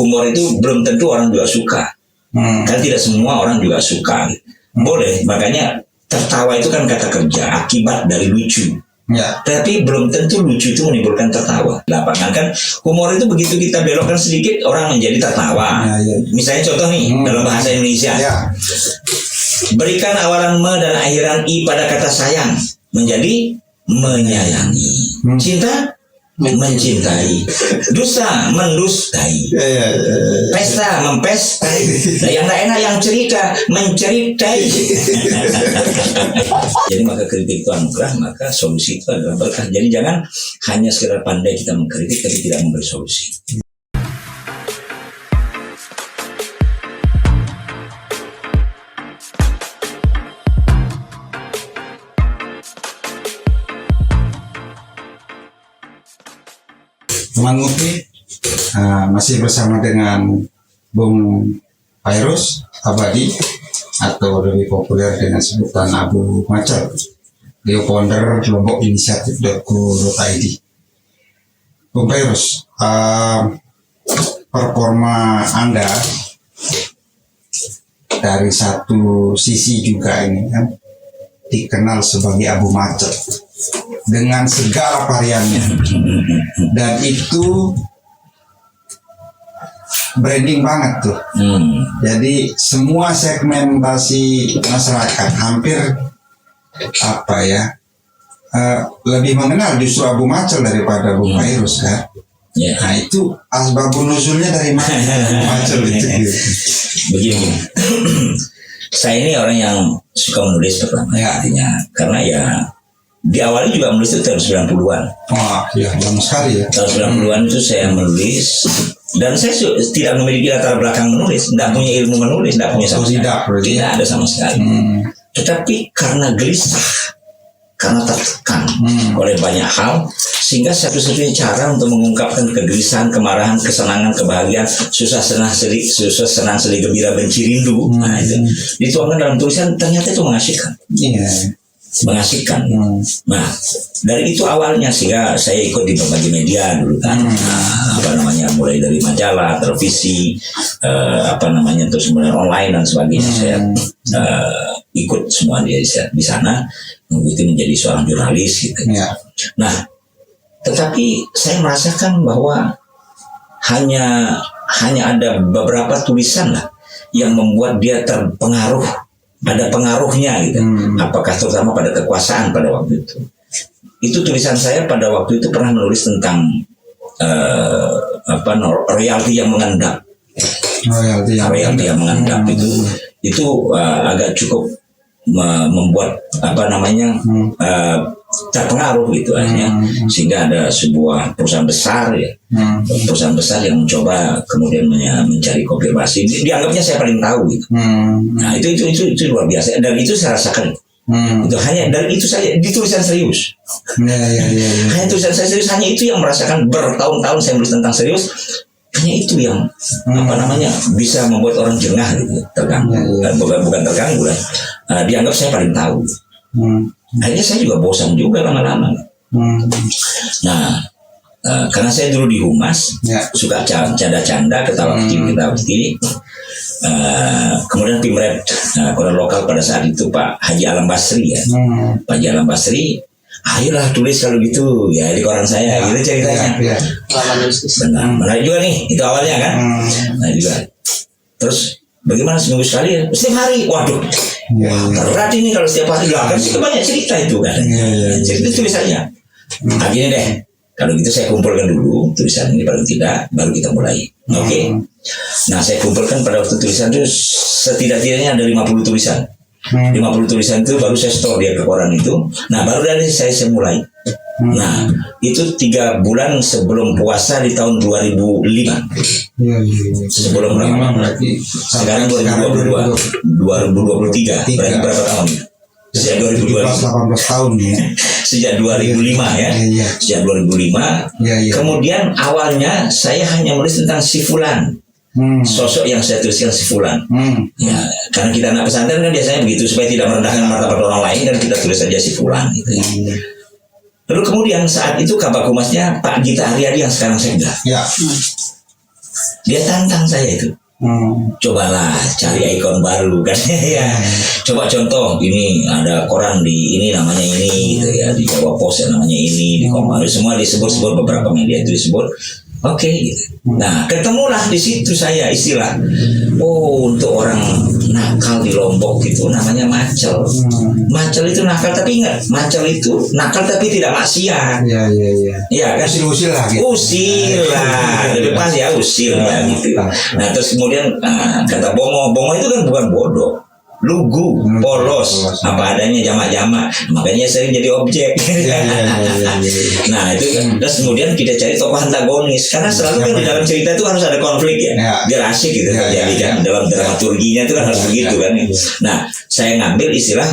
humor itu belum tentu orang juga suka. Kan tidak semua orang juga suka. Boleh, makanya tertawa itu kan kata kerja, akibat dari lucu. Ya. Tapi belum tentu lucu itu menimbulkan tertawa. Lapangan kan humor itu begitu kita belokkan sedikit orang menjadi tertawa. Ya. Misalnya contoh nih dalam bahasa Indonesia. Ya. Berikan awalan me dan akhiran i pada kata sayang menjadi menyayangi. Cinta mencintai, dusta mendustai, pesta mempestai, nah, yang enak yang cerita menceritai. Jadi maka kritik itu anugerah, maka solusi itu adalah berkah. Jadi jangan hanya sekedar pandai kita mengkritik tapi tidak memberi solusi. Teman Ngopi masih bersama dengan Bung Fairuz Abadi atau lebih populer dengan sebutan Abu Macal, dia founder kelompok inisiatif.co.id. Bung Fairuz, performa Anda dari satu sisi juga ini kan dikenal sebagai Abu Macal dengan segala variannya, dan itu branding banget tuh. Jadi semua segmentasi masyarakat hampir lebih mengenal justru Abu Macal daripada Bung Fairuz kan. Nah itu asbabun nuzulnya dari mana Abu Macal itu? Begini, saya ini orang yang suka menulis pertama artinya karena ya di awalnya juga menulis itu tahun 90-an. Wah, iya, lama sekali ya. Tahun 90-an itu saya menulis, dan saya tidak memiliki latar belakang menulis, tidak punya ilmu menulis, tidak punya sama sekali. Tidak ada sama sekali. Tetapi karena gelisah, karena tertekan oleh banyak hal, sehingga satu-satunya cara untuk mengungkapkan kegelisahan, kemarahan, kesenangan, kebahagiaan, susah senang sedih gembira benci rindu, nah itu dituangkan dalam tulisan, ternyata itu mengasihkan. Mengasihkan. Nah, dari itu awalnya sehingga saya ikut di berbagai media dulu kan. Mulai dari majalah, televisi, terus kemudian online dan sebagainya. Saya ikut semua di sana. Itu menjadi seorang jurnalis gitu. Nah, tetapi saya merasakan bahwa hanya ada beberapa tulisan lah yang membuat dia terpengaruh. Ada pengaruhnya gitu. Apakah terutama pada kekuasaan pada waktu itu. Itu tulisan saya pada waktu itu pernah menulis tentang royalti yang mengendap. Royalti yang mengendap itu agak cukup membuat terpengaruh gitu akhirnya, sehingga ada sebuah perusahaan besar perusahaan besar yang mencoba kemudian mencari konfirmasi, dianggapnya saya paling tahu gitu. Nah itu luar biasa, dan itu saya rasakan itu hanya dari itu saja di tulisan serius. Hanya tulisan saya serius, hanya itu yang merasakan bertahun-tahun saya menulis tentang serius. Hanya itu yang bisa membuat orang jengah gitu, terganggu. Bukan terganggu lah, dianggap saya paling tahu. Akhirnya saya juga bosan juga lama-lama. Nah, karena saya dulu di Humas, suka canda-canda, ketawa kecil. Kemudian Pimret koran lokal pada saat itu Pak Haji Alam Basri ya. Pak Haji Alam Basri, ayolah tulis kalau gitu ya di koran saya, gitu ceritanya. Benar juga nih, itu awalnya kan. Nah juga. Terus bagaimana seminggu sekali ya? Setiap hari, waduh. Berat ini kalau setiap hari kan sih banyak cerita itu kan. Cerita tulisannya. Nah gini deh, kalau gitu saya kumpulkan dulu tulisan ini paling tidak, baru kita mulai. Oke. Nah saya kumpulkan pada waktu tulisan itu setidak-tidaknya ada 50 tulisan. 50 tulisan itu baru saya store dia ke koran itu. Nah baru dari saya mulai. Nah itu 3 bulan sebelum puasa di tahun 2005. Sebelum berapa? Sekarang 2023. Berarti berapa tahun? Sejak 2002. 18 tahun ya. Sejak 2005 ya. Sejak 2005. Kemudian awalnya saya hanya menulis tentang si fulan. Sosok yang saya tuliskan si fulan. Ya, karena kita anak pesantren kan biasanya begitu, supaya tidak merendahkan martabat orang lain dan kita tulis saja si fulan gitu ya. Lalu kemudian saat itu Kabag Humasnya Pak Gita Aryadi yang sekarang sekda. Dia tantang saya itu. Cobalah cari ikon baru kan ya. Coba contoh ini ada koran di ini namanya ini gitu ya, di Jawa Pos namanya ini, di Kompas semua disebut-sebut, beberapa media itu disebut. Oke gitu. Nah, ketemulah di situ saya istilah. Oh, untuk orang nakal di Lombok itu namanya macel. Macel itu nakal, tapi ingat, macel itu nakal tapi tidak maksiat. Iya kan? Usil lah gitu. Usil lah, lebih pas ya usil ya gitu. Nah, terus kemudian kata Bongo itu kan bukan bodoh, lugu, polos, apa adanya, jamak-jamak, makanya sering jadi objek. Nah itu kan. Terus kemudian kita cari tokoh antagonis, karena selalu kan di dalam cerita itu harus ada konflik ya, biar asik gitu terjadi kan, dalam dramaturginya itu kan harus begitu kan. Nah saya ngambil istilah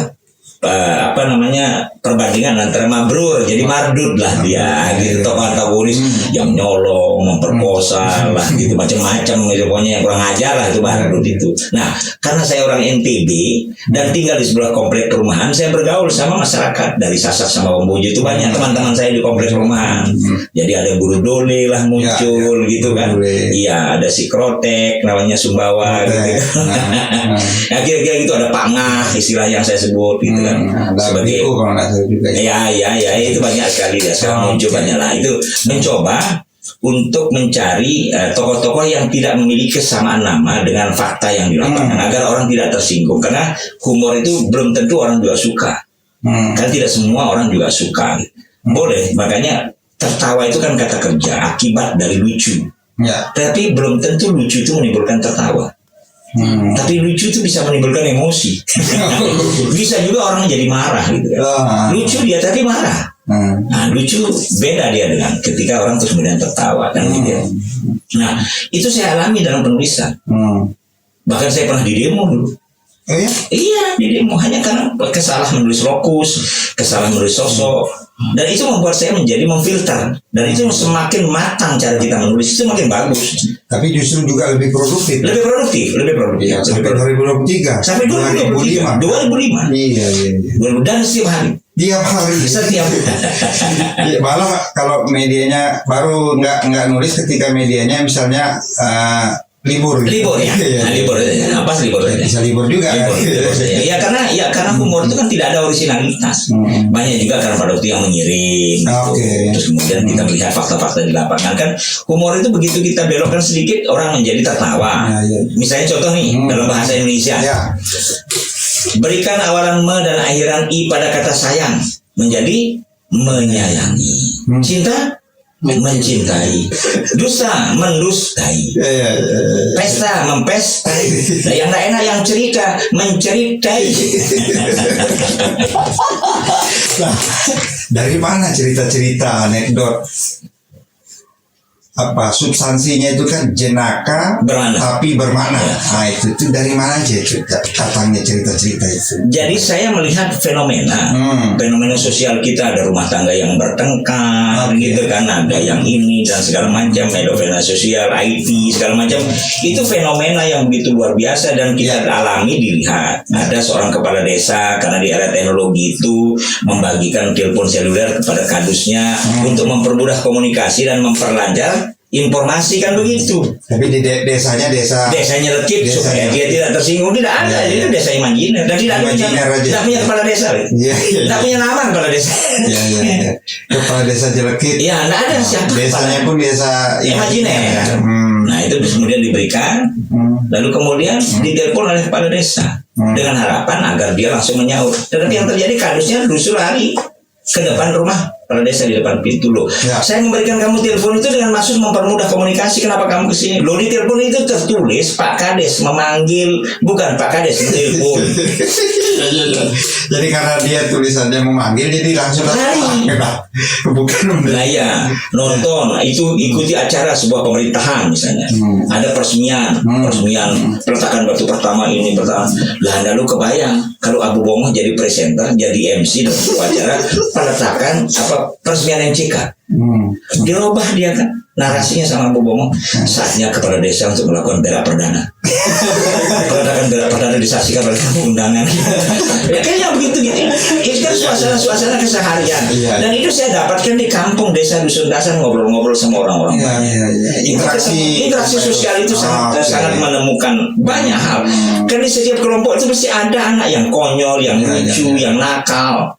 perbandingan antara Mabrur jadi Mardud lah dia gitu, tokoh antagonis yang nyolong, memperkosa lah gitu, macam-macam gitu, pokoknya yang kurang ajar lah itu Mardud itu. Nah karena saya orang NTB dan tinggal di sebelah komplek perumahan, saya bergaul sama masyarakat dari Sasak sama Wambojo, itu banyak teman-teman saya di komplek perumahan. Jadi ada Guru Dole lah muncul gitu kan, iya ada si Krotek namanya Sumbawa gitu. Nah kira-kira gitu, ada Pangah istilah yang saya sebut gitu kan. Sebagai ya itu banyak sekali ya, sekarang muncul banyak lah. Itu mencoba untuk mencari tokoh-tokoh yang tidak memiliki kesamaan nama dengan fakta yang di lapangan, agar orang tidak tersinggung, karena humor itu belum tentu orang juga suka. Kan tidak semua orang juga suka. Boleh, makanya tertawa itu kan kata kerja, akibat dari lucu. Tapi belum tentu lucu itu menimbulkan tertawa. Tapi lucu itu bisa menimbulkan emosi. Bisa juga orang jadi marah gitu kan. Lucu dia tapi marah. Nah lucu beda dia dengan ketika orang terus kemudian tertawa kan gitu. Nah itu saya alami dalam penulisan. Bahkan saya pernah di demo dulu. Iya di demo, hanya karena kesalahan menulis lokus, kesalahan menulis sosok, dan itu membuat saya menjadi memfilter, dan itu semakin matang cara kita menulis itu makin bagus. Tapi justru juga lebih produktif. Ya, sampai 2023. Sampai 2005. Iya. Dan setiap hari. Malah kalau medianya baru nggak nulis ketika medianya misalnya libur ya. Libur bisa libur juga ya karena humor itu kan tidak ada originalitas. Banyak juga karena pada waktu yang mengirim gitu. Terus kemudian kita melihat fakta-fakta di lapangan kan, humor itu begitu kita belokkan sedikit orang menjadi tertawa. Misalnya contoh nih dalam bahasa Indonesia, berikan awalan me dan akhiran i pada kata sayang menjadi menyayangi, cinta mencintai, dusta mendustai, pesta mempestai, nah, yang tak enak yang cerita menceritai. Nah, dari mana cerita-cerita anekdot? Apa substansinya itu kan jenaka bermakna. Tapi bermakna. Nah itu dari mana aja datangnya cerita-cerita itu? Jadi saya melihat fenomena sosial kita, ada rumah tangga yang bertengkar gitu kan, ada yang ini dan segala macam, fenomena sosial, IT segala macam, itu fenomena yang begitu luar biasa dan kita alami dilihat. Ada seorang kepala desa karena di era teknologi itu membagikan telepon seluler kepada kadusnya untuk mempermudah komunikasi dan memperlancar informasi kan begitu. Tapi di desanya lekit supaya dia tidak tersinggung, tidak ada. Itu desa imajiner dan tidak punya kepala desa. Tidak punya nama kepala desa. Kepala desa jelekit. Ya, tidak ada siapa. Desanya pun desa imajiner. Nah itu kemudian diberikan, lalu kemudian ditelepon oleh kepala desa dengan harapan agar dia langsung menyaut. Tetapi yang terjadi kadusnya justru lari ke depan rumah kepala desa, di depan pintu. Loh, saya memberikan kamu telepon itu dengan maksud mempermudah komunikasi. Kenapa kamu kesini? Loh, di telepon itu tertulis Pak Kades memanggil, bukan Pak Kades telepon. Jadi karena dia tulisannya memanggil, jadi langsung bukan. Nah ya, nonton itu ikuti acara sebuah pemerintahan misalnya, ada peresmian peletakan batu pertama ini pertama. Lah lalu kebayang kalau Abu Bongo jadi presenter, jadi MC dalam sebuah acara peletakan peresmian MCK. Dirubah dia kan narasinya sama Abu Bongo, saatnya kepala desa untuk melakukan berak perdana. Peletakan berak perdana disaksikan oleh tamu undangan. Ya kayaknya begitu gitu. Itu kan suasana keseharian. Dan itu saya dapatkan di kampung desa dusun dasan, ngobrol-ngobrol sama orang-orang. Interaksi sosial itu sangat menemukan banyak hal. Karena di setiap kelompok itu pasti ada anak yang konyol, yang lucu, yang nakal,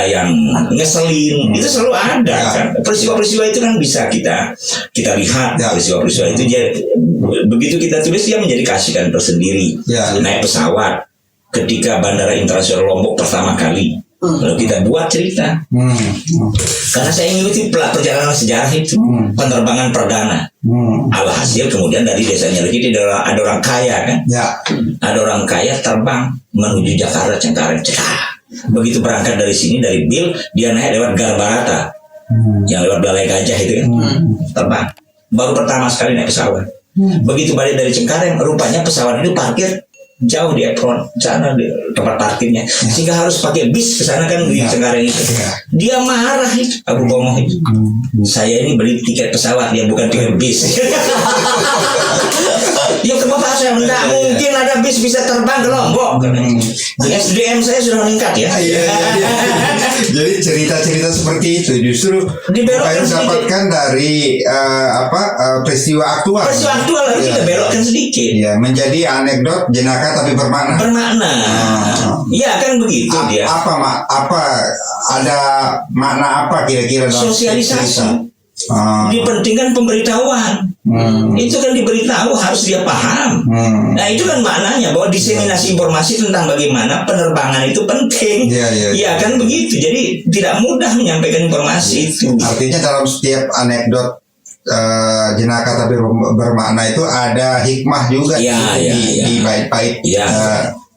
yang ngeselin, itu selalu ada kan. Peristiwa-peristiwa itu kan bisa kita lihat. Peristiwa-peristiwa itu begitu kita tulis dia menjadi kasihan tersendiri. Naik pesawat ketika Bandara Internasional Lombok pertama kali, lalu kita buat cerita. Karena saya mengikuti perjalanan sejarah itu, penerbangan perdana. Alhasil kemudian dari desanya lagi ada orang kaya kan, ada orang kaya terbang menuju Jakarta Cengkareng. Begitu berangkat dari sini, dari Bil, dia naik lewat Garbarata, yang lewat Balai Gajah itu kan, terbang. Baru pertama sekali naik pesawat. Begitu balik dari Cengkareng, rupanya pesawat itu parkir jauh di apron sana, di tempat parkirnya, sehingga harus pakai bis ke sana kan di Cengkareng itu. Dia marah itu, Abu Bomoh itu. Saya ini beli tiket pesawat, dia bukan tiket bis. Ya kenapa saya tidak mungkin ada bis bisa terbang ke Lombok? SDM saya sudah meningkat ya. Jadi cerita-cerita seperti itu justru saya dapatkan dari peristiwa aktual. Peristiwa aktual lalu kita belokkan sedikit. Ya, menjadi anekdot jenaka tapi bermakna. Iya kan begitu dia. Ada makna apa kira-kira dalam sosialisasi? Dipentingkan pemberitahuan. Itu kan diberitahu, harus dia paham. Nah itu kan maknanya bahwa diseminasi informasi tentang bagaimana penerbangan itu penting. Iya kan begitu. Jadi tidak mudah menyampaikan informasi itu. Artinya dalam setiap anekdot jenaka tapi bermakna itu ada hikmah juga di bait-bait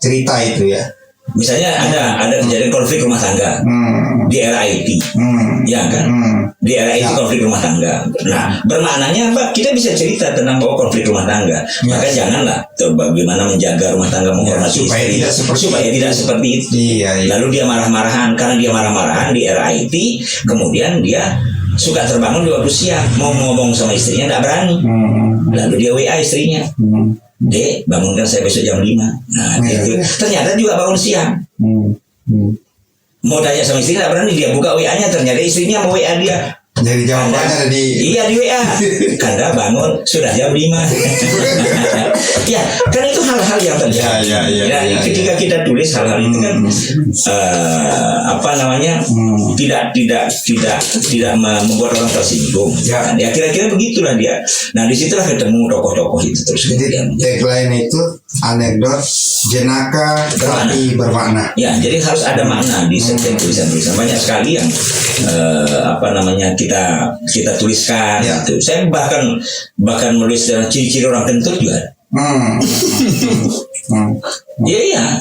cerita itu ya. Misalnya ada kejadian konflik rumah tangga di era IT, ya kan? Di era IT konflik rumah tangga. Nah, bermaknanya apa? Kita bisa cerita tentang bahwa konflik rumah tangga. Maka janganlah bagaimana menjaga rumah tangga, menghormati istri supaya tidak seperti itu. Lalu dia marah-marahan, karena dia marah-marahan di era IT, kemudian dia suka terbangun di waktu siang, mau ngomong sama istrinya tidak berani. Lalu dia WA istrinya. Dek, bangunkan saya besok jam 5. Nah, gitu. Ternyata juga bangun siang. Mau tanya sama istri, tidak berani. Dia buka WA-nya, ternyata istrinya mau WA dia. Jadi jawabannya di WA. Karena bangun sudah jam 5. Ya, kan itu hal-hal yang terjadi. Ketika kita tulis hal-hal itu kan tidak membuat orang tersinggung. Ya kira-kira begitulah dia. Nah disitulah ketemu tokoh-tokoh itu terus. Jadi tagline itu anekdot jenaka tapi bermakna. Ya, jadi harus ada makna di setiap tulisan-tulisan. Banyak sekali yang kita tuliskan. Gitu. Saya bahkan menulis ciri-ciri orang kentut juga. Iya.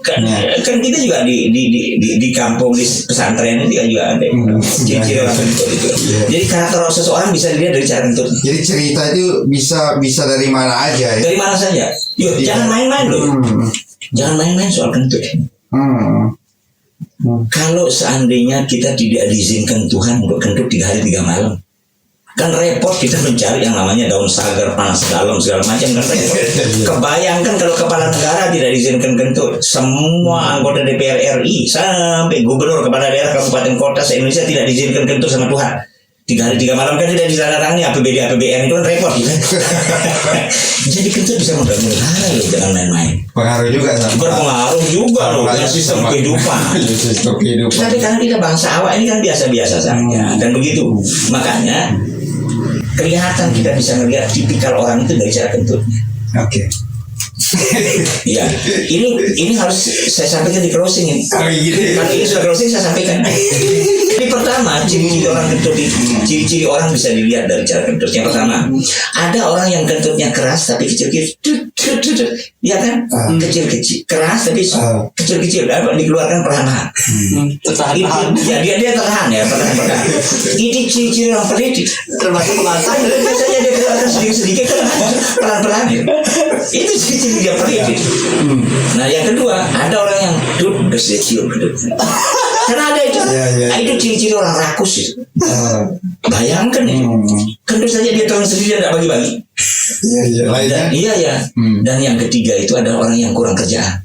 Kan kita juga di kampung, di pesantren itu juga ada ciri-ciri orang kentut itu. Jadi karakter seseorang bisa dilihat dari cara kentut. Jadi cerita itu bisa dari mana aja ya? Dari mana saja. Yuk, jangan main-main loh. Jangan main-main soal kentut. Kalau seandainya kita tidak diizinkan Tuhan untuk kentut 3 hari 3 malam, kan repot kita mencari yang namanya daun sagar, panas dalam, segala macam kan repot. Kebayangkan kalau kepala negara tidak diizinkan kentut, semua anggota DPR RI sampai gubernur, kepala daerah, kabupaten, kota se-Indonesia tidak diizinkan kentut sama Tuhan. 3 hari 3 malam kan tidak ditandatangani APBN itu kan repot gitu. Jadi kentut bisa membangun negara loh, jangan main-main. Berpengaruh juga loh dengan sistem kehidupan. Tapi karena kita bangsa awak ini kan biasa-biasa saja dan begitu. Makanya kelihatan kita bisa melihat tipikal orang itu dari cara kentutnya. Oke. Iya, ini harus saya sampaikan di closing ini. Kalau ini sudah closing saya sampaikan. Ini pertama, ciri-ciri orang kentut itu, ciri-ciri orang bisa dilihat dari cara kentut. Yang pertama, ada orang yang kentutnya keras tapi kecil-kecil, ya kan? Kecil-kecil, keras tapi kecil-kecil, dikeluarkan perlahan-lahan. Ya dia tertahan ya, perlahan-lahan. Ini ciri-ciri orang pelit, termasuk kemasan. Biasanya dia keluarkan sedikit-sedikit, pelan-pelan. Itu ciri-ciri dia pelit. Nah yang kedua, ada orang yang kecil kentutnya. Karena ada itu, itu ciri-ciri orang rakus itu. Bayangkan itu, kentut saja dia tahu sendiri dan tidak bagi-bagi. Iya. Dan yang ketiga itu adalah orang yang kurang kerjaan.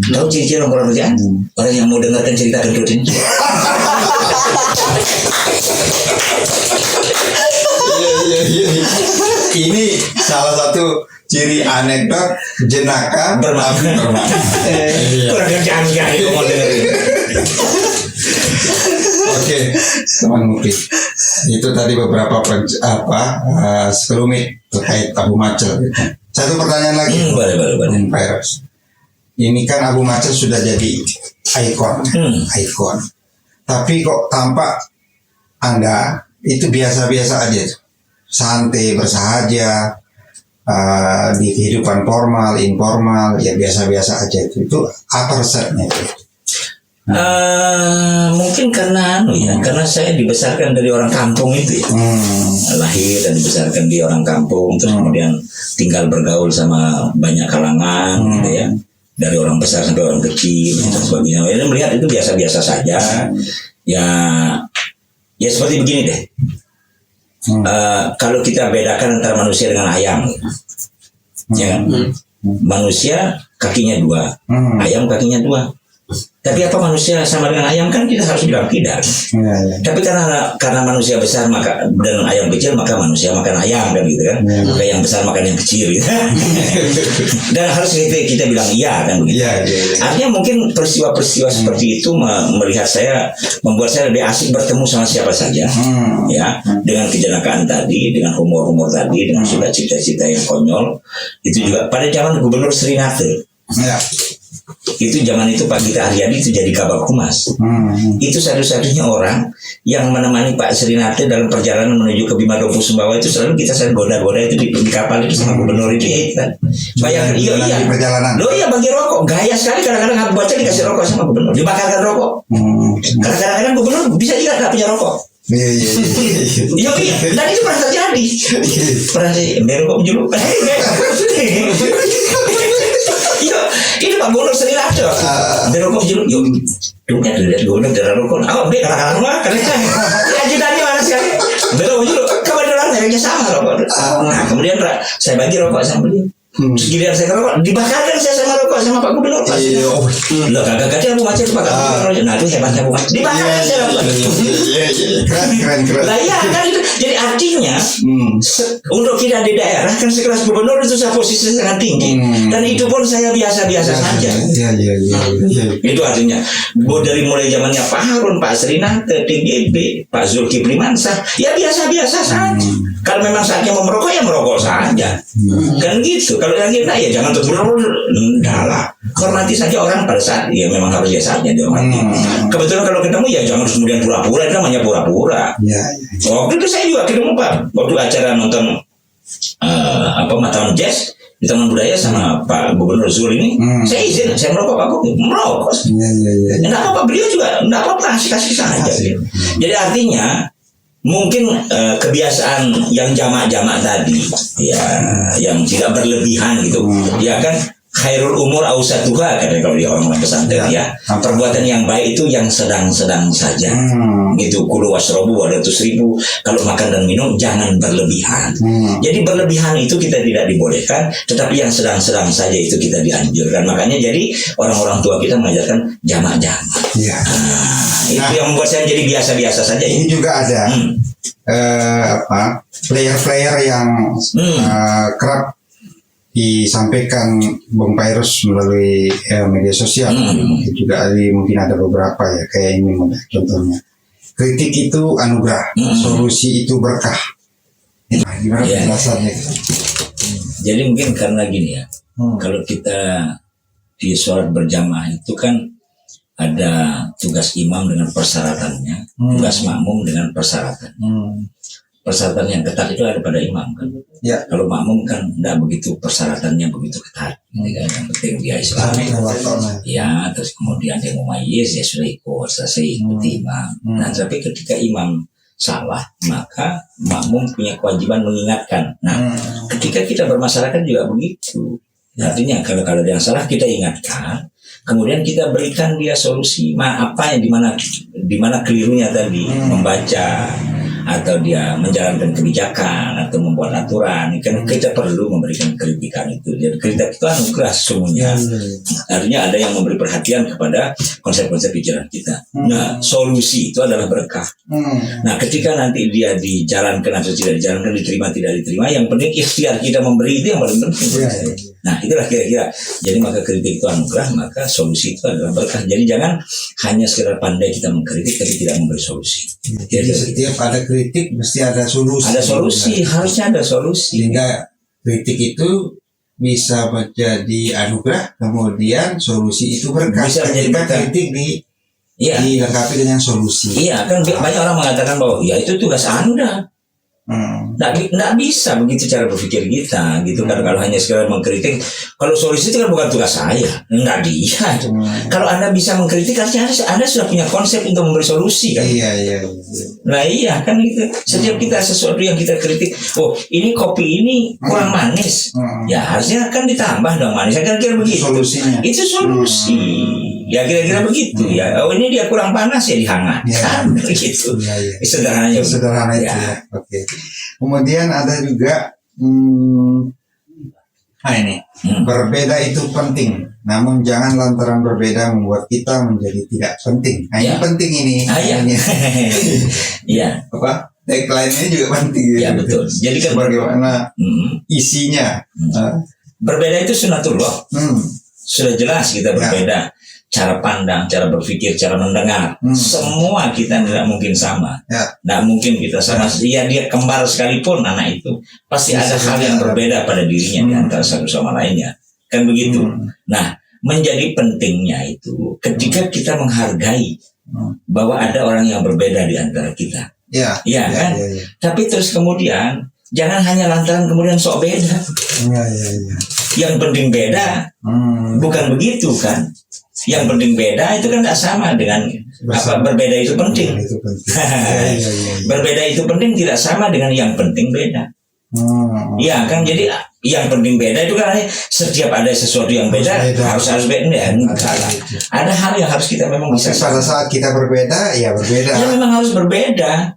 Tahu ciri-ciri orang kerjaan? Orang yang mau dengarkan cerita kentut ini. Iya. Ini salah satu ciri anekdot jenaka bermakna. Kurang kerjaan sekali mau dengerin. Oke, teman Mufid. Itu tadi beberapa sekelumit terkait Abu Macel. Satu pertanyaan lagi. Boleh. Virus. Ini kan Abu Macel sudah jadi ikon. Tapi kok tampak Anda itu biasa-biasa aja, santai, bersahaja, di kehidupan formal, informal, ya biasa-biasa aja itu. Itu apa resepnya itu? Mungkin karena karena saya dibesarkan dari orang kampung itu ya. Lahir dan dibesarkan di orang kampung, terus kemudian tinggal bergaul sama banyak kalangan gitu ya, dari orang besar sampai orang kecil dan sebagainya. Ya, melihat itu biasa-biasa saja. Ya seperti begini deh. Kalau kita bedakan antara manusia dengan ayam, ya kan? Manusia kakinya 2, ayam kakinya 2. Tapi apa manusia sama dengan ayam? Kan kita harus bilang tidak. Tapi karena manusia besar maka dan ayam kecil, maka manusia makan ayam kan gitu kan. Maka yang besar makan yang kecil gitu. Dan harus kita bilang iya kan begitu. Artinya mungkin peristiwa-peristiwa seperti itu membuat saya lebih asik bertemu sama siapa saja. Ya, dengan kejenakaan tadi, dengan humor-humor tadi, dengan sudah cita-cita yang konyol. Itu juga pada zaman Gubernur Srinate. Itu zaman itu Pak Gita Aryadi itu jadi Kabag Humas. Itu satu-satunya orang yang menemani Pak Srinate dalam perjalanan menuju ke Bima Dompu Sumbawa. Itu selalu saya goda-goda itu di kapal itu sama gubernur itu ya kan. Bayangkan iya. Loh iya bagi rokok. Gaya sekali kadang-kadang Abu Baca dikasih rokok sama gubernur. Dibakarkan rokok. Kadang-kadang gubernur bisa juga nggak punya rokok. Iya. Dan itu pernah terjadi. Pernah sih merokok jeruk. Ini Pak Gubernur Srinate berokok jeruk yuk dunia dari gubernur dari rokok dia kadang-kadang mah karena ajudannya mana sekali berokok jeruk kebetulan mereka sama rokok. Nah kemudian saya bagi rokok sama beliau. Giliran saya rokok dibakarkan saya sama rokok sama Pak Gubernur. Loh kagak-kagak Abu Macel Pak Gubernur. Nah itu hebatnya Abu Macel dibakarkan saya rokok. Keren. Lah iya kan itu. Jadi artinya untuk kita di daerah kan sekelas gubernur itu saya posisi sangat tinggi dan itu pun saya biasa-biasa saja. Itu artinya dari mulai zamannya Pak Harun, Pak Srinate, TGB, Pak Zulkifli Mansah ya biasa-biasa saja. Kalau memang saatnya mau merokok ya merokok saja. Kan gitu. Kalau yang kita ya jangan terus enggak lah. Hormati saja orang pada saat ya memang harus ya saatnya dihormati. Kebetulan kalau ketemu ya jangan kemudian pura-pura, itu namanya pura-pura. Waktu itu saya juga ketemu Pak waktu acara nonton Matawan Jazz di Taman Budaya sama Pak Gubernur Zul ini. Saya izin, saya merokok Pak Gubernur, merokok. Enggak apa-apa, beliau juga enggak apa-apa, kasih saja. Jadi artinya mungkin kebiasaan yang jamak-jamak tadi ya yang tidak berlebihan gitu ya kan khairul umur ausatuha katanya kalau di orang pesantren ya perbuatan yang baik itu yang sedang-sedang saja gitu kulu wasrobu wadatus ribu kalau makan dan minum jangan berlebihan jadi berlebihan itu kita tidak dibolehkan tetapi yang sedang-sedang saja itu kita dianjurkan makanya jadi orang-orang tua kita mengajarkan jamak-jamak itu yang membuat saya jadi biasa-biasa saja ini juga ada player-player yang kerap disampaikan Bung Virus melalui media sosial mungkin juga mungkin ada beberapa ya kayak ini contohnya kritik itu anugerah solusi itu berkah gimana penjelasannya jadi mungkin karena gini ya kalau kita di sholat berjamaah itu kan ada tugas imam dengan persyaratannya tugas makmum dengan persyaratan persyaratan yang ketat itu ada pada imam kan. Kalau makmum kan tidak begitu persyaratannya begitu ketat. Yang penting dia Islam. Ya, terus kemudian dia mumayyiz ya sudah ikut selesai ikuti imam. Nah, tapi ketika imam salah maka makmum punya kewajiban mengingatkan. Nah, ketika kita bermasyarakat juga begitu. Artinya kalau ada yang salah kita ingatkan. Kemudian kita berikan dia solusi apa yang di mana kelirunya tadi membaca atau dia menjalankan kebijakan atau membuat aturan, kan kita perlu memberikan kritikan itu. Jadi kritik itu anugerah sesungguhnya. Artinya ada yang memberi perhatian kepada konsep-konsep pikiran kita. Nah, solusi itu adalah berkah. Nah, ketika nanti dia dijalankan atau tidak dijalankan, diterima tidak diterima, yang penting ikhtiar kita memberi itu yang paling penting. Nah, itulah kira-kira. Jadi maka kritik itu anugerah, maka solusi itu adalah berkah. Jadi jangan hanya sekedar pandai kita mengkritik tapi tidak memberi solusi. Jadi setiap ada kritik mesti ada solusi. Ada solusi, harusnya ada solusi. Sehingga kritik itu bisa menjadi anugerah, kemudian solusi itu berkah. Bisa menjadi berkah. Kritik dilengkapi dengan solusi. Iya, kan banyak orang mengatakan bahwa ya itu tugas Anda. Nggak bisa begitu cara berpikir kita gitu kan. Kalau hanya sekedar mengkritik, kalau solusi itu kan bukan tugas saya, nggak dia. Kalau Anda bisa mengkritik, artinya Anda sudah punya konsep untuk memberi solusi kan. Iya. Nah iya kan gitu. Setiap kita sesuatu yang kita kritik, oh ini kopi ini kurang manis, ya harusnya kan ditambah dong manis. Kira-kira begitu. Solusinya. Itu solusi. Ya kira-kira begitu ya. Oh ini dia kurang panas ya dihangatkan begitu. Sederhananya. Sederhana itu ya. Oke. Kemudian ada juga ini berbeda itu penting. Namun jangan lantaran berbeda membuat kita menjadi tidak penting. Nah, ini penting ini. Iya. Apa? Tagline-nya juga penting. Ya betul. Jadi kan bagaimana isinya. Berbeda itu sunatullah. Sudah jelas kita berbeda. Cara pandang, cara berpikir, cara mendengar, semua kita tidak mungkin sama. Tidak mungkin kita sama. Ya dia kembar sekalipun anak itu pasti ada hal yang berbeda pada dirinya di antara satu sama lainnya. Kan begitu. Nah, menjadi pentingnya itu ketika kita menghargai bahwa ada orang yang berbeda di antara kita. Iya kan? Tapi terus kemudian jangan hanya lantaran kemudian sok beda. Yang penting beda, bukan begitu kan? Yang penting beda itu kan tidak sama dengan apa berbeda itu penting. Berbeda itu penting tidak sama dengan yang penting beda. Iya kan, jadi yang penting beda itu kan setiap ada sesuatu yang beda harus beda. Ada hal yang harus kita memang bisa. Pada saat kita berbeda, ya berbeda. Ya memang harus berbeda.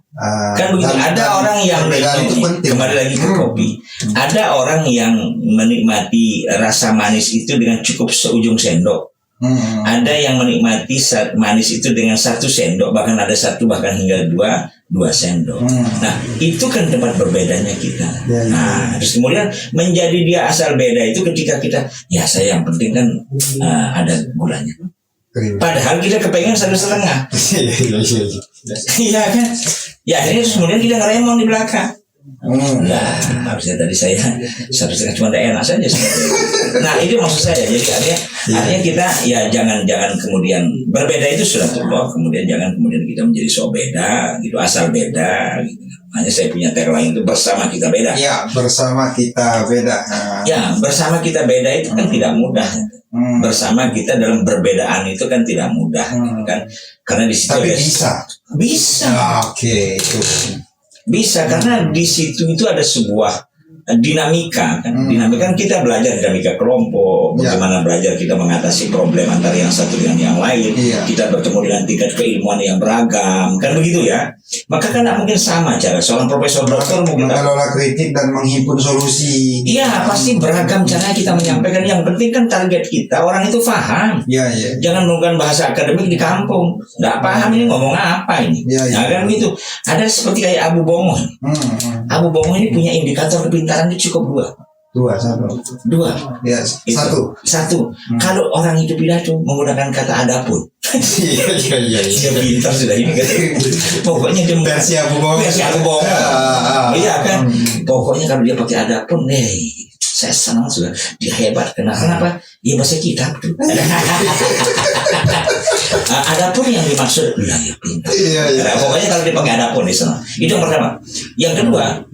Kan begitu. Ada orang yang kembali lagi ke kopi. Ada orang yang menikmati rasa manis itu dengan cukup seujung sendok. Ada yang menikmati manis itu dengan 1 sendok, bahkan ada 1 bahkan hingga 2 sendok. Nah itu kan tempat berbedanya kita. Nah terus kemudian menjadi dia asal beda itu ketika kita ya saya yang penting kan ada gulanya. Padahal kita kepengen 1,5. Iya kan. Ya akhirnya kemudian kita ngeremon di belakang. Nah, harusnya tadi saya 1,5 cuma tidak enak saja. Nah, itu maksud saya. Jadi artinya kita ya jangan kemudian berbeda itu sudah cukup. Kemudian jangan kemudian kita menjadi so beda, gitu asal beda. Gitu. Hanya saya punya tagline itu bersama kita beda. Ya, bersama kita beda. Ya, bersama kita beda itu kan tidak mudah. Bersama kita dalam perbedaan itu kan tidak mudah, gitu kan? Karena di situ. Tapi bisa. Oke. Bisa karena di situ itu ada sebuah dinamika kan. Dinamika kan kita belajar dinamika kelompok, bagaimana belajar kita mengatasi problem antara yang satu dengan yang lain. Kita bertemu dengan tingkat keilmuan yang beragam, kan begitu ya. Maka kan tidak mungkin sama cara seorang profesor doktor mungkin mengelola kritik dan menghimpun solusi. Iya, pasti beragam cara kita menyampaikan. Yang penting kan target kita orang itu paham. Jangan menggunakan bahasa akademik di kampung. Nggak paham ini ngomong apa ini. Nah kan begitu. Ada seperti kayak Abu Bongoh. Abu Bongoh ini punya indikator kepintaran itu cukup 2. 2. Ya, 1. Kalau orang itu pidato menggunakan kata adapun. Iya. Dia pintar sudah ini kan. Pokoknya dia versi Abu Bongoh. Iya kan. Pokoknya kalau dia pakai adapun, saya senang sudah. Dia hebat. Kenapa? Iya bahasa kita. Adapun yang dimaksud dia pintar. Nah, pokoknya kalau dia pakai adapun dia senang. Itu yang pertama. Yang kedua,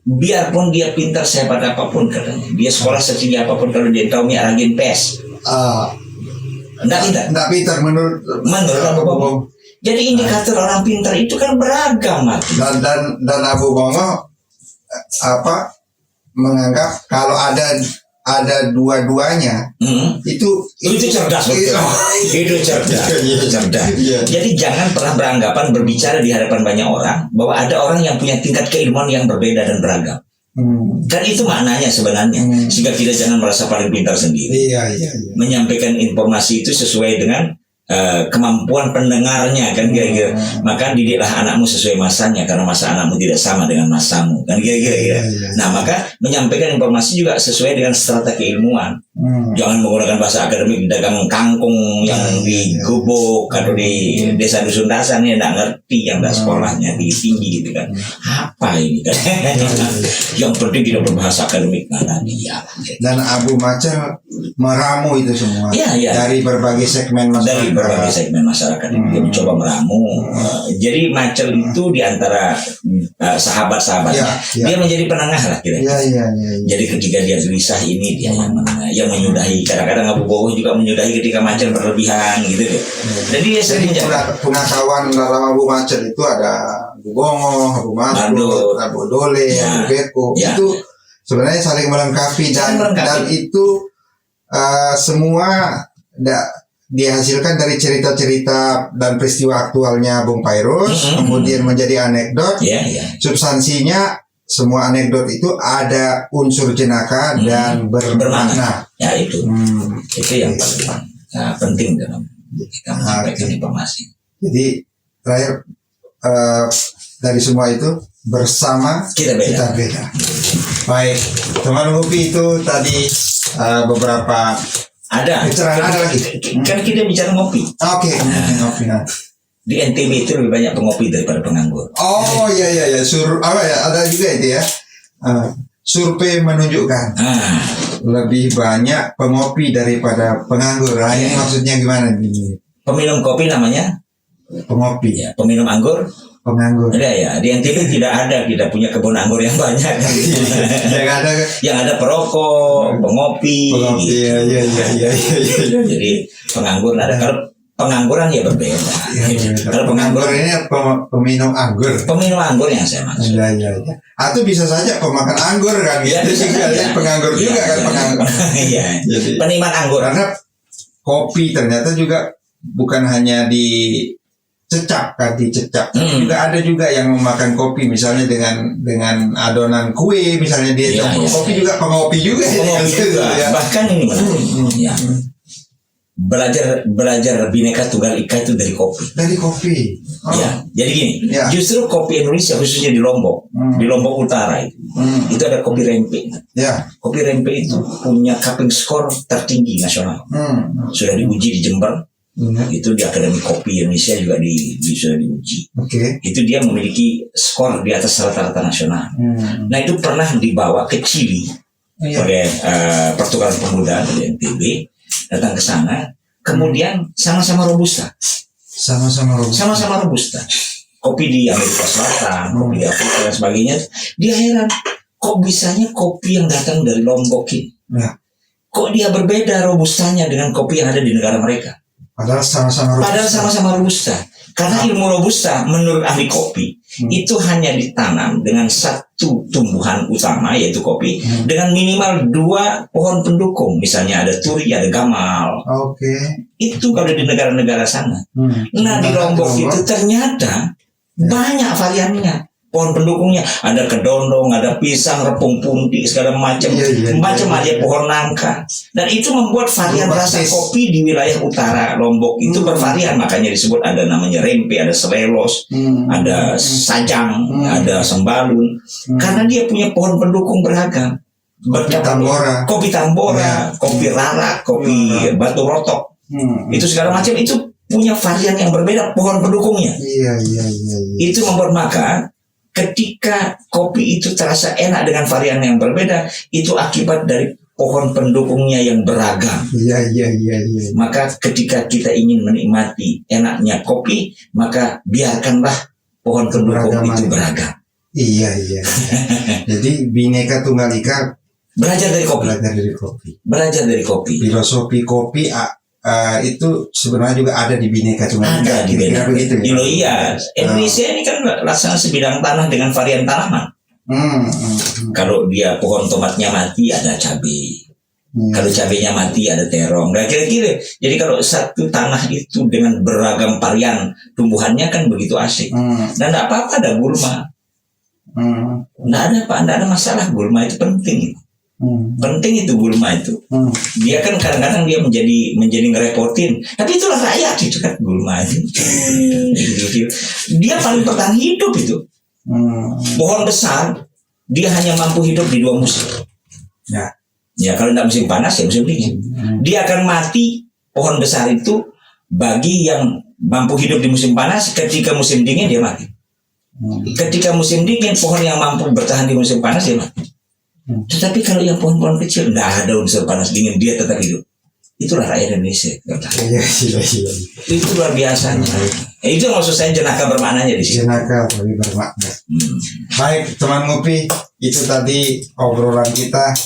biarpun dia pintar sehebat apapun katanya, dia sekolah setinggi apapun, kalau dia tahu ragin pes, enggak pintar menurut Abu Bongoh. Jadi indikator orang pintar itu kan beragam, dan Abu Bongoh menganggap kalau ada ada dua-duanya, itu cerdas, itu cerdas. Jadi jangan pernah beranggapan berbicara di hadapan banyak orang bahwa ada orang yang punya tingkat keilmuan yang berbeda dan beragam. Kan itu maknanya sebenarnya, sehingga kita jangan merasa paling pintar sendiri. Menyampaikan informasi itu sesuai dengan kemampuan pendengarnya, kan kira-kira. Maka didiklah anakmu sesuai masanya, karena masa anakmu tidak sama dengan masamu, kan kira-kira. Nah, maka menyampaikan informasi juga sesuai dengan strata keilmuan. Jangan menggunakan bahasa akademik dagang kangkung yang di gubuk atau di desa dusun dasan yang tidak ngerti, yang tidak sekolahnya tinggi gitu kan. Apa ini kan? Yang penting tidak berbahasa akademik, karena dia. Dan Abu Macer meramu itu semua dari berbagai segmen masyarakat. Dia mencoba meramu. Jadi Macer itu diantara sahabat-sahabatnya, dia menjadi penengah lah kira-kira. Jadi ketika dia gelisah, ini dia yang menengah, yang menyudahi. Kadang-kadang Abu Bowo juga menyudahi ketika Macer berlebihan gitu deh. Jadi dia sering pengetahuan dalam Abu Macer itu ada Abu Bongo, Abu Masud, Abu Dole, Abu Beko. Itu sebenarnya saling melengkapi dan itu semua dihasilkan dari cerita-cerita dan peristiwa aktualnya Bung Pairus, kemudian menjadi anekdot. Substansinya semua anekdot itu ada unsur jenaka dan bermakna. Ya itu yang paling penting dalam kita menyampaikan informasi. Jadi terakhir dari semua itu bersama kita beda. Baik, teman ngopi itu tadi beberapa ada lagi. Kan kita bicara ngopi. Oke. Ngopi. Di NTB itu lebih banyak pengopi daripada penganggur. Oh iya. Ada juga itu ya. Survei menunjukkan lebih banyak pengopi daripada penganggur. Ini maksudnya gimana ini? Peminum kopi namanya pengopi. Ya, peminum anggur penganggur. Ada ya, di NTB tidak ada, kita punya kebun anggur yang banyak. Yang ada perokok, pengopi. Iya. Jadi penganggur ada. Kalau pengangguran ya berbeda. Kalau penganggur ini peminum anggur. Peminum anggur yang saya maksud. Iya. Atau bisa saja pemakan anggur kan? Itu sih penganggur juga kan penganggur. Iya. Penikmat anggur. Karena kopi ternyata juga bukan hanya dicecap, juga ada juga yang memakan kopi misalnya dengan adonan kue misalnya dia campur kopi juga pengopi juga. Bahkan ini belajar Bhinneka Tunggal Ika itu dari kopi. Jadi gini, justru kopi Indonesia khususnya di Lombok, di Lombok Utara itu ada kopi rempe. Kopi rempe itu punya cupping score tertinggi nasional. Sudah diuji di Jember. Itu di Akademi Kopi Indonesia juga sudah diuji. Itu dia memiliki skor di atas rata-rata nasional. Nah itu pernah dibawa ke Chili oleh pertukaran pemuda dari NTB, datang ke sana, kemudian sama-sama robusta. Kopi di Amerika Selatan, kopi di Afrika dan sebagainya. Dia heran, kok bisanya kopi yang datang dari Lombok ini, kok dia berbeda robustanya dengan kopi yang ada di negara mereka. Padahal sama-sama robusta. Karena ilmu robusta menurut ahli kopi itu hanya ditanam dengan satu tumbuhan utama yaitu kopi dengan minimal 2 pohon pendukung. Misalnya ada turi, ada gamal. Itu kalau di negara-negara sana. Nah di Lombok itu ternyata banyak variannya. Pohon pendukungnya ada kedondong, ada pisang, repung punti, segala macam, macam aja pohon nangka. Dan itu membuat varian rasa kopi di wilayah utara Lombok itu bervarian, makanya disebut ada namanya rempe, ada selelos, ada sajang, ada sembalun, karena dia punya pohon pendukung beragam. Kopi tambora, kopi rarak, kopi batu rotok, itu segala macam itu punya varian yang berbeda pohon pendukungnya. Itu membuat maka ketika kopi itu terasa enak dengan varian yang berbeda, itu akibat dari pohon pendukungnya yang beragam. Maka ketika kita ingin menikmati enaknya kopi, maka biarkanlah pohon pendukung itu beragam. Jadi Bhinneka Tunggal Ika belajar dari kopi. Filosofi kopi itu sebenarnya juga ada di Bhinneka Tunggal Ika. Ada di Bhinneka begitu ya. Indonesia ini kan laksana sebidang tanah dengan varian tanaman. Kalau dia pohon tomatnya mati, ada cabai. Kalau cabenya mati ada terong. Dan kira-kira, jadi kalau satu tanah itu dengan beragam varian tumbuhannya kan begitu asik. Dan tidak apa-apa ada gulma. Tidak ada masalah, gulma itu penting. Penting itu gulma itu. Dia kan kadang-kadang dia menjadi ngerepotin. Tapi itulah rakyat itu kan gulma itu. Dia paling bertahan hidup itu. Pohon besar dia hanya mampu hidup di 2 musim. Ya kalau tidak musim panas ya musim dingin. Dia akan mati pohon besar itu bagi yang mampu hidup di musim panas. Ketika musim dingin dia mati. Ketika musim dingin pohon yang mampu bertahan di musim panas dia mati. Tetapi kalau yang pohon-pohon kecil tidak ada unsur panas dingin dia tetap hidup. Itulah rakyat Indonesia. Itu luar biasanya. Itu maksud saya jenaka bermaknanya di sini. Jenaka lebih bermakna. Baik teman ngopi, itu tadi obrolan kita.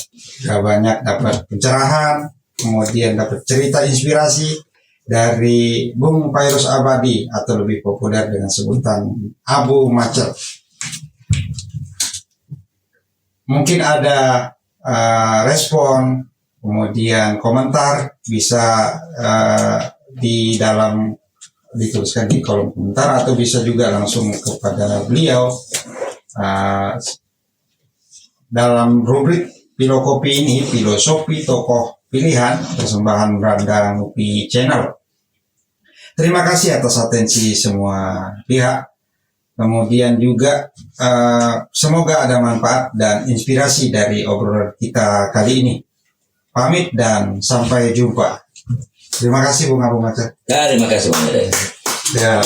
Gak banyak dapat pencerahan, kemudian dapat cerita inspirasi dari Bung Pairus Abadi atau lebih populer dengan sebutan Abu Macet. Mungkin ada respon, kemudian komentar bisa dituliskan di kolom komentar atau bisa juga langsung kepada beliau dalam rubrik Pilo Kopi ini, filosofi tokoh pilihan, persembahan Branda Ngopi Channel. Terima kasih atas atensi semua pihak. Kemudian juga semoga ada manfaat dan inspirasi dari obrolan kita kali ini. Pamit dan sampai jumpa. Terima kasih Bung Abu Macet. Terima kasih Bung Ade. Ya.